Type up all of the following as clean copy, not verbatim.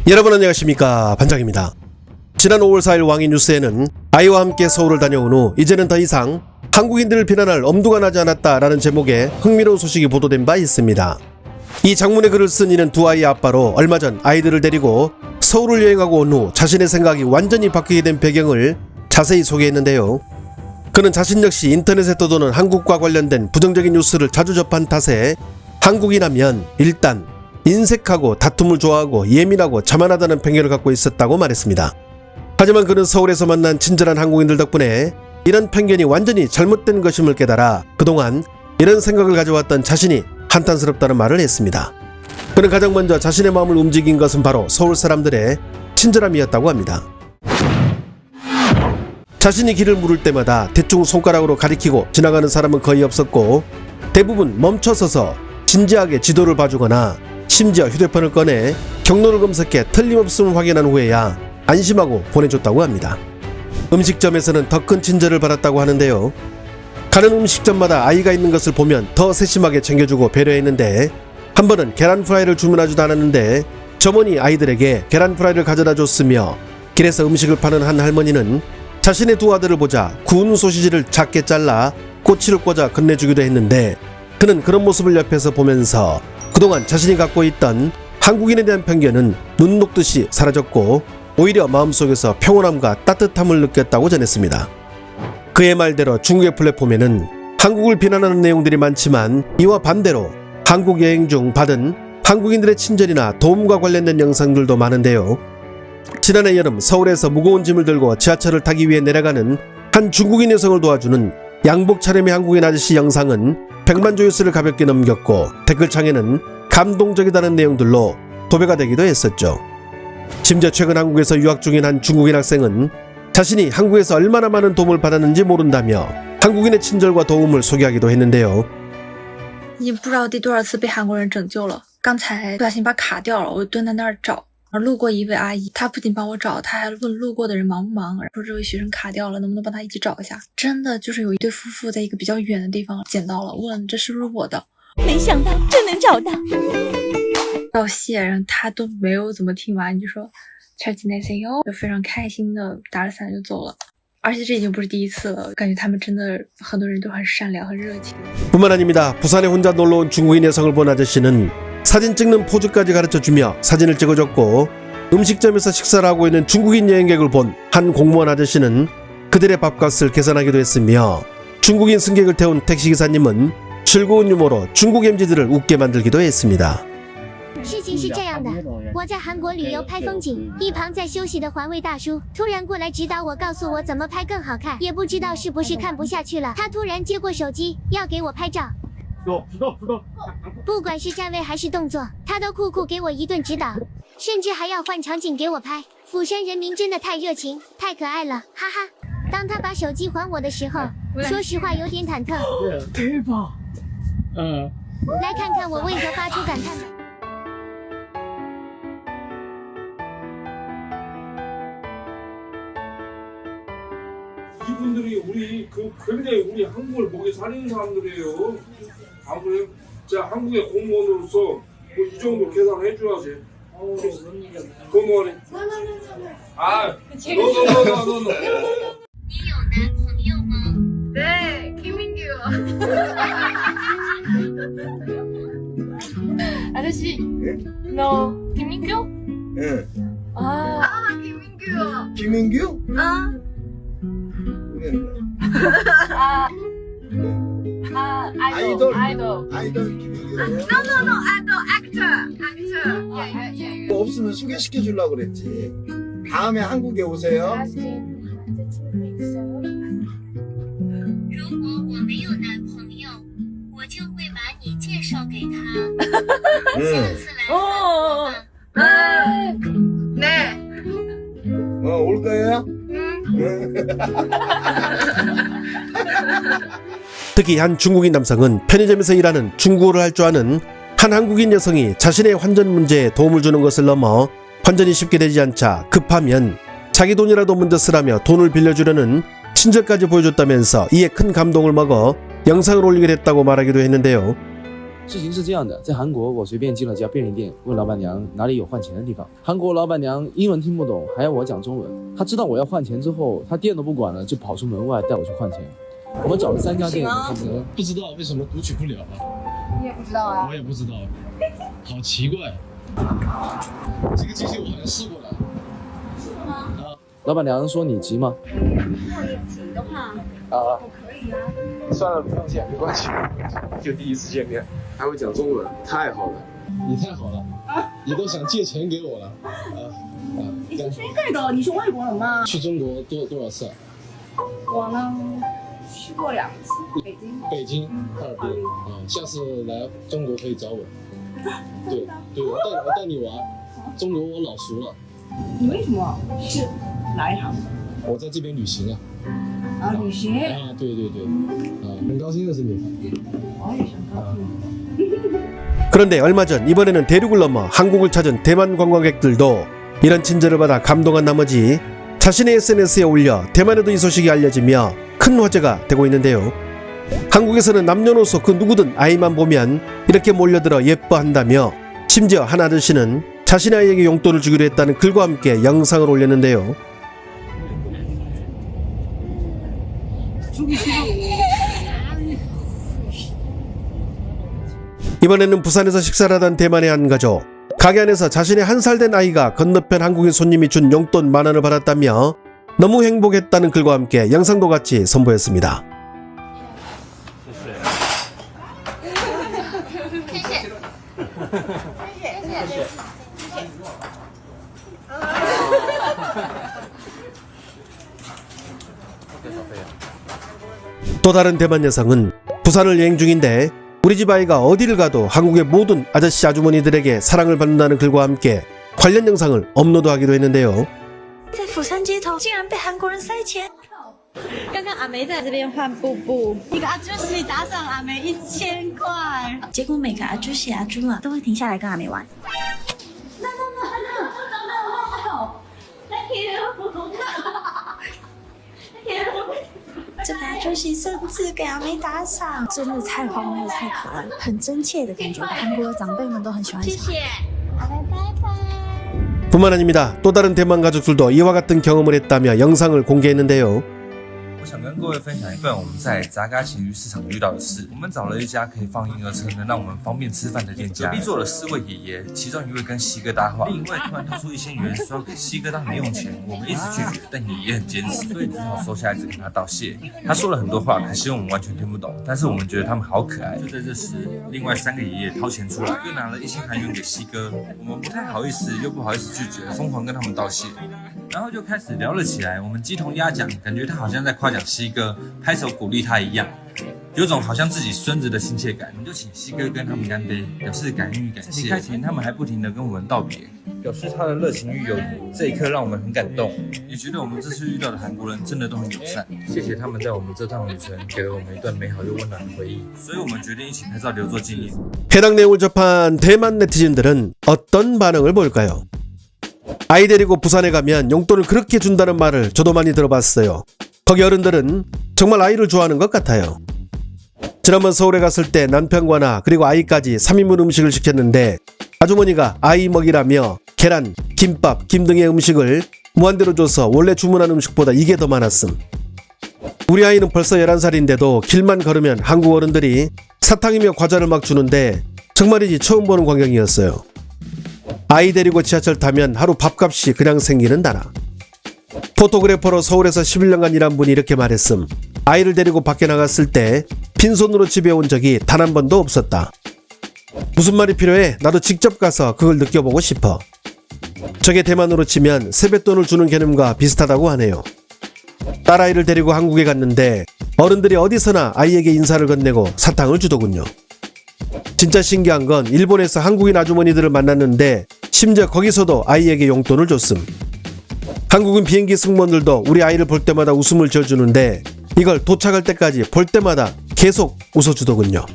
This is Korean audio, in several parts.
여러분 안녕하십니까, 반장입니다. 지난 5월 4일 왕이 뉴스에는 아이와 함께 서울을 다녀온 후 이제는 더 이상 한국인들을 비난할 엄두가 나지 않았다라는 제목의 흥미로운 소식이 보도된 바 있습니다. 이 장문의 글을 쓴 이는 두 아이의 아빠로 얼마 전 아이들을 데리고 서울을 여행하고 온 후 자신의 생각이 완전히 바뀌게 된 배경을 자세히 소개했는데요. 그는 자신 역시 인터넷에 떠도는 한국과 관련된 부정적인 뉴스를 자주 접한 탓에 한국인하면 일단 인색하고 다툼을 좋아하고 예민하고 자만하다는 편견을 갖고 있었다고 말했습니다. 하지만 그는 서울에서 만난 친절한 한국인들 덕분에 이런 편견이 완전히 잘못된 것임을 깨달아 그동안 이런 생각을 가져왔던 자신이 한탄스럽다는 말을 했습니다. 그는 가장 먼저 자신의 마음을 움직인 것은 바로 서울 사람들의 친절함이었다고 합니다. 자신이 길을 물을 때마다 대충 손가락으로 가리키고 지나가는 사람은 거의 없었고 대부분 멈춰서서 진지하게 지도를 봐주거나 심지어 휴대폰을 꺼내 경로를 검색해 틀림없음을 확인한 후에야 안심하고 보내줬다고 합니다. 음식점에서는 더 큰 친절을 받았다고 하는데요. 가는 음식점마다 아이가 있는 것을 보면 더 세심하게 챙겨주고 배려했는데 한 번은 계란 프라이를 주문하지도 않았는데 점원이 아이들에게 계란 프라이를 가져다 줬으며 길에서 음식을 파는 한 할머니는 자신의 두 아들을 보자 구운 소시지를 작게 잘라 꼬치를 꽂아 건네주기도 했는데 그는 그런 모습을 옆에서 보면서 그동안 자신이 갖고 있던 한국인에 대한 편견은 눈 녹듯이 사라졌고 오히려 마음속에서 평온함과 따뜻함을 느꼈다고 전했습니다. 그의 말대로 중국의 플랫폼에는 한국을 비난하는 내용들이 많지만 이와 반대로 한국 여행 중 받은 한국인들의 친절이나 도움과 관련된 영상들도 많은데요. 지난해 여름 서울에서 무거운 짐을 들고 지하철을 타기 위해 내려가는 한 중국인 여성을 도와주는 양복 차림의 한국인 아저씨 영상은 100만 조회수를 가볍게 넘겼고 댓글창에는 감동적이다는 내용들로 도배가 되기도 했었죠. 심지어 최근 한국에서 유학 중인 한 중국인 학생은 자신이 한국에서 얼마나 많은 도움을 받았는지 모른다며 한국인의 친절과 도움을 소개하기도 했는데요. 已经不知道第多少次被韩国人拯救了。刚才不小心把卡掉了，我就蹲在那儿找。路过一位阿姨，她不仅帮我找，她还问路过的人忙不忙，说这位学生卡掉了，能不能帮他一起找一下？真的就是有一对夫妇在一个比较远的地方捡到了，问这是不是我的？没想到真能找到。道谢，然后他都没有怎么听完，就说잘 지내세요，就非常开心的打着伞就走了。而且这已经不是第一次了，感觉他们真的很多人都很善良很热情。 뿐만 아닙니다. 부산에 혼자 놀러온 중국인 여성을 본 아저씨는 사진 찍는 포즈까지 가르쳐주며 사진을 찍어줬고 음식점에서 식사를 하고 있는 중국인 여행객을 본 한 공무원 아저씨는 그들의 밥값을 계산하기도 했으며 중국인 승객을 태운 택시기사님은 즐거운 유머로 중국 MZ들을 웃게 만들기도 했습니다. 事情是这样的，我在韩国旅游拍风景，一旁在休息的环卫大叔突然过来指导我，告诉我怎么拍更好看，也不知道是不是看不下去了，他突然接过手机要给我拍照，不管是站位还是动作，他都酷酷给我一顿指导，甚至还要换场景给我拍。釜山人民真的太热情，太可爱了，哈哈。当他把手机还我的时候，说实话有点忐忑。对吧？来看看我为何发出感叹吧。 이분들이 우리 굉장히 우리 한국을 보기 사리는 사람들이에요. 안 그래요? 제가 한국의 공무원으로서 뭐 이 정도 계산해 줘야지. 공무원이. 아, 너너. 你有男朋友吗？ 네, 김민규. 아저씨, 너 김민규? 예. 아, 김민규. 김민규? 아, 아이돌. 아이돌 김민규예요? no, actor. 뭐 없으면 소개시켜 주려고 그랬지. 다음에 한국에 오세요. 如果我没有男朋友，我就会把你介绍给他。下次来韩国吧。 네. 올 거예요? 특히 한 중국인 남성은 편의점에서 일하는 중국어를 할 줄 아는 한 한국인 여성이 자신의 환전 문제에 도움을 주는 것을 넘어 환전이 쉽게 되지 않자 급하면 자기 돈이라도 먼저 쓰라며 돈을 빌려주려는 친절까지 보여줬다면서 이에 큰 감동을 먹어 영상을 올리게 됐다고 말하기도 했는데요. 事情是这样的，在韩国我随便进了家便利店，问老板娘哪里有换钱的地方。韩国老板娘英文听不懂，还要我讲中文。她知道我要换钱之后，她店都不管了，就跑出门外带我去换钱。我们找了3家店，不知道为什么读取不了啊？你也不知道啊？我也不知道，好奇怪。这个机器我好像试过了。是吗？老板娘说你急吗？如果你急的话，我可以啊。算了，不用谢，没关系，就第一次见面，还会讲中文，太好了。你太好了，你都想借钱给我了。你是这个？你是外国人吗？去中国多少次啊？我呢，去过2次，北京、哈尔滨。下次来中国可以找我。对，我带你玩。中国我老熟了。你为什么是哪一行？我在这边旅行啊。旅行。对，很高兴认识你。我也很高兴。 그런데 얼마 전 이번에는 대륙을 넘어 한국을 찾은 대만 관광객들도 이런 친절을 받아 감동한 나머지 자신의 SNS에 올려 대만에도 이 소식이 알려지며 큰 화제가 되고 있는데요. 한국에서는 남녀노소 그 누구든 아이만 보면 이렇게 몰려들어 예뻐한다며 심지어 한 아저씨는 자신의 아이에게 용돈을 주기로 했다는 글과 함께 영상을 올렸는데요. 이번에는 부산에서 식사를 하던 대만의 한 가족. 가게 안에서 자신의 1살 된 아이가 건너편 한국인 손님이 준 용돈 10,000원을 받았다며 너무 행복했다는 글과 함께 영상도 같이 선보였습니다. 또 다른 대만 여성은 부산을 여행 중인데 우리 집 아이가 어디를 가도 한국의 모든 아저씨 아주머니들에게 사랑을 받는다는 글과 함께 관련 영상을 업로드하기도 했는데요. 在釜山街头竟然被韩国人塞钱。刚刚阿梅在这边换布布，一个阿朱喜打赏阿梅1000块，结果每个阿朱喜阿朱啊都会停下来跟阿梅玩。这个阿朱喜甚至给阿梅打赏，真的太荒谬太可爱了，很真切的感觉，韩国的长辈们都很喜欢。谢谢，阿梅拜拜。 뿐만 아닙니다. 또 다른 대만 가족들도 이와 같은 경험을 했다며 영상을 공개했는데요. 我想跟各位分享一份我们在杂嘎情鱼市场遇到的事。我们找了一家可以放婴儿车，能让我们方便吃饭的店家。隔壁坐了4位爷爷，其中1位跟西哥搭话，另一位突然掏出1000元说要给西哥当零用钱。我们一直拒绝，但爷爷很坚持，所以只好收下来，只跟他道谢。他说了很多话，可惜我们完全听不懂，但是我们觉得他们好可爱。就在这时，另外3个爷爷掏钱出来，又拿了1000韩元给西哥。我们不太好意思，又不好意思拒绝，疯狂跟他们道谢。然后就开始聊了起来，我们鸡同鸭讲，感觉他好像在夸奖西哥，拍手鼓励他一样，有种好像自己孙子的亲切感。我们就请西哥跟他们干杯，表示感恩与感谢。离开前，他们还不停地跟我们道别，表示他的热情与友谊。这一刻让我们很感动，也觉得我们这次遇到的韩国人真的都很友善。谢谢他们在我们这趟旅程给了我们一段美好又温暖的回忆，所以我们决定一起拍照留作纪念。 해당 내용을 접한 대만 네티즌들은 어떤 반응을 보일까요? 아이 데리고 부산에 가면 용돈을 그렇게 준다는 말을 저도 많이 들어봤어요. 거기 어른들은 정말 아이를 좋아하는 것 같아요. 지난번 서울에 갔을 때 남편과 나 그리고 아이까지 3인분 음식을 시켰는데 아주머니가 아이 먹이라며 계란, 김밥, 김 등의 음식을 무한대로 줘서 원래 주문한 음식보다 이게 더 많았음. 우리 아이는 벌써 11살인데도 길만 걸으면 한국 어른들이 사탕이며 과자를 막 주는데 정말이지 처음 보는 광경이었어요. 아이 데리고 지하철 타면 하루 밥값이 그냥 생기는 나라. 포토그래퍼로 서울에서 11년간 일한 분이 이렇게 말했음. 아이를 데리고 밖에 나갔을 때 빈손으로 집에 온 적이 단 한 번도 없었다. 무슨 말이 필요해? 나도 직접 가서 그걸 느껴보고 싶어. 저게 대만으로 치면 세뱃돈을 주는 개념과 비슷하다고 하네요. 딸아이를 데리고 한국에 갔는데 어른들이 어디서나 아이에게 인사를 건네고 사탕을 주더군요. 진짜 신기한 건 일본에서 한국인 아주머니들을 만났는데 심지어 거기서도 아이에게 용돈을 줬음. 한국인 비행기 승무원들도 우리 아이를 볼 때마다 웃음을 지어주는데 이걸 도착할 때까지 볼 때마다 계속 웃어주더군요.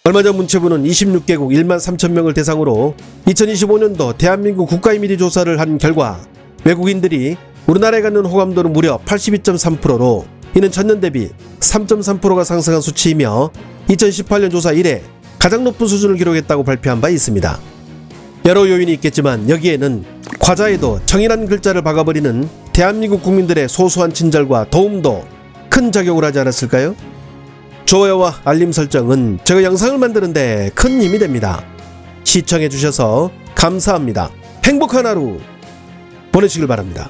얼마 전 문체부는 26개국 13,000명을 대상으로 2025년도 대한민국 국가이미리 조사를 한 결과 외국인들이 우리나라에 갖는 호감도는 무려 82.3%로 이는 전년 대비 3.3%가 상승한 수치이며 2018년 조사 이래 가장 높은 수준을 기록했다고 발표한 바 있습니다. 여러 요인이 있겠지만 여기에는 과자에도 정의란 글자를 박아버리는 대한민국 국민들의 소소한 친절과 도움도 큰 작용을 하지 않았을까요? 좋아요와 알림 설정은 제가 영상을 만드는데 큰 힘이 됩니다. 시청해주셔서 감사합니다. 행복한 하루 보내시길 바랍니다.